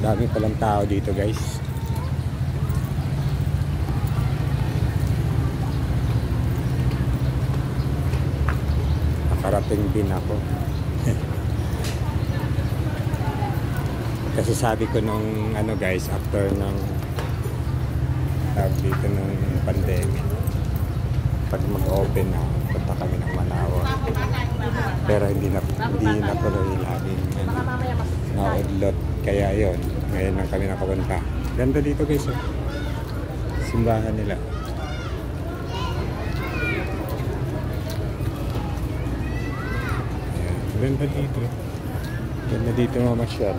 Dami palang tao dito, guys. Nakarating din ako. Kasi sabi ko nung ano guys, after ng dito nung pandemic, pag mag-open na, punta kami ng Manaoag. Pero hindi na tuloy laging na-udlot. Kaya yon, ngayon lang kami nakapunta. Ganda dito guys, oh. Simbahan nila. Ayan, ganda dito. Ganda dito mamasyal.